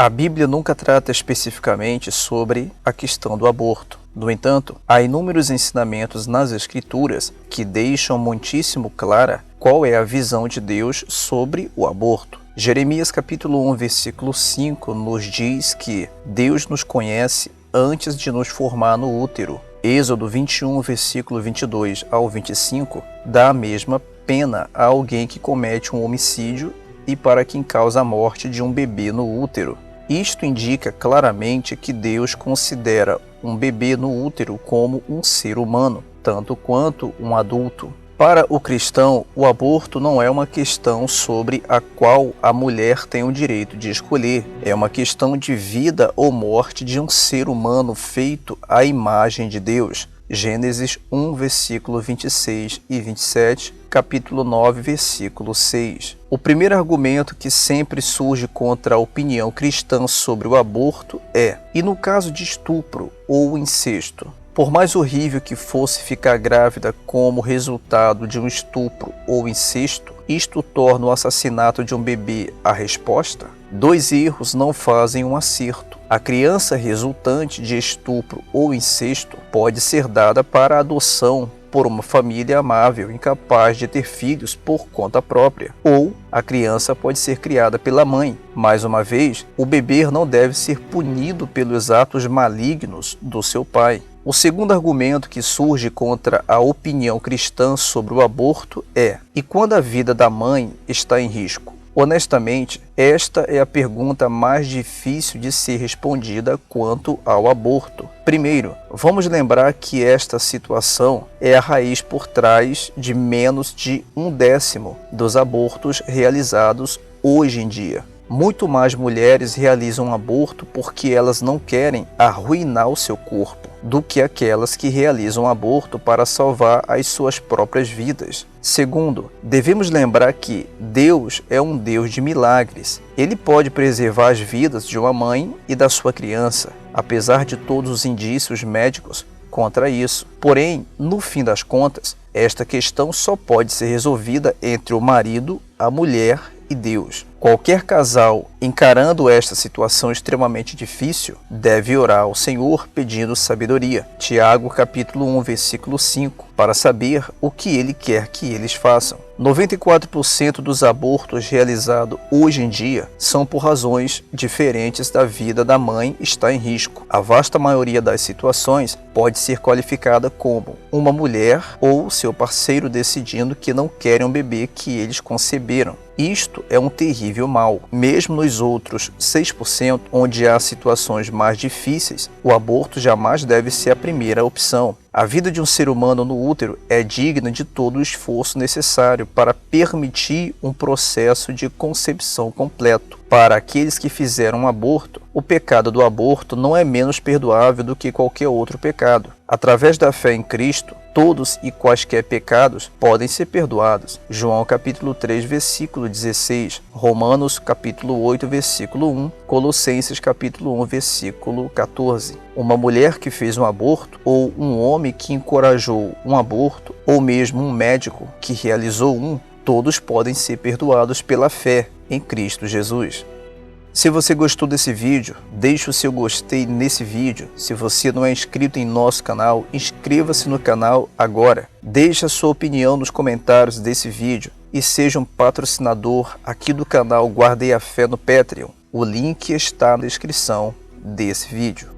A Bíblia nunca trata especificamente sobre a questão do aborto. No entanto, há inúmeros ensinamentos nas Escrituras que deixam muitíssimo clara qual é a visão de Deus sobre o aborto. Jeremias capítulo 1, versículo 5 nos diz que Deus nos conhece antes de nos formar no útero. Êxodo 21, versículo 22 ao 25 dá a mesma pena a alguém que comete um homicídio e para quem causa a morte de um bebê no útero. Isto indica claramente que Deus considera um bebê no útero como um ser humano, tanto quanto um adulto. Para o cristão, o aborto não é uma questão sobre a qual a mulher tem o direito de escolher. É uma questão de vida ou morte de um ser humano feito à imagem de Deus. Gênesis 1, versículo 26 e 27, capítulo 9, versículo 6. O primeiro argumento que sempre surge contra a opinião cristã sobre o aborto é: e no caso de estupro ou incesto? Por mais horrível que fosse ficar grávida como resultado de um estupro ou incesto, isto torna o assassinato de um bebê a resposta? Dois erros não fazem um acerto. A criança resultante de estupro ou incesto pode ser dada para adoção por uma família amável incapaz de ter filhos por conta própria, ou a criança pode ser criada pela mãe. Mais uma vez, o bebê não deve ser punido pelos atos malignos do seu pai. O segundo argumento que surge contra a opinião cristã sobre o aborto é: e quando a vida da mãe está em risco? Honestamente, esta é a pergunta mais difícil de ser respondida quanto ao aborto. Primeiro, vamos lembrar que esta situação é a raiz por trás de menos de 1/10 dos abortos realizados hoje em dia. Muito mais mulheres realizam aborto porque elas não querem arruinar o seu corpo do que aquelas que realizam aborto para salvar as suas próprias vidas. Segundo, devemos lembrar que Deus é um Deus de milagres. Ele pode preservar as vidas de uma mãe e da sua criança, apesar de todos os indícios médicos contra isso. Porém, no fim das contas, esta questão só pode ser resolvida entre o marido, a mulher e Deus. Qualquer casal encarando esta situação extremamente difícil deve orar ao Senhor pedindo sabedoria. Tiago capítulo 1, versículo 5, para saber o que ele quer que eles façam. 94% dos abortos realizados hoje em dia são por razões diferentes da vida da mãe está em risco. A vasta maioria das situações pode ser qualificada como uma mulher ou seu parceiro decidindo que não querem um bebê que eles conceberam. Isto é um terrível mal. Mesmo nos outros 6%, onde há situações mais difíceis, o aborto jamais deve ser a primeira opção. A vida de um ser humano no útero é digna de todo o esforço necessário para permitir um processo de concepção completo. Para aqueles que fizeram um aborto, o pecado do aborto não é menos perdoável do que qualquer outro pecado. Através da fé em Cristo, todos e quaisquer pecados podem ser perdoados. João capítulo 3, versículo 16, Romanos capítulo 8, versículo 1, Colossenses capítulo 1, versículo 14. Uma mulher que fez um aborto, ou um homem que encorajou um aborto, ou mesmo um médico que realizou um, todos podem ser perdoados pela fé em Cristo Jesus. Se você gostou desse vídeo, deixe o seu gostei nesse vídeo. Se você não é inscrito em nosso canal, inscreva-se no canal agora. Deixe a sua opinião nos comentários desse vídeo e seja um patrocinador aqui do canal Guardei a Fé no Patreon. O link está na descrição desse vídeo.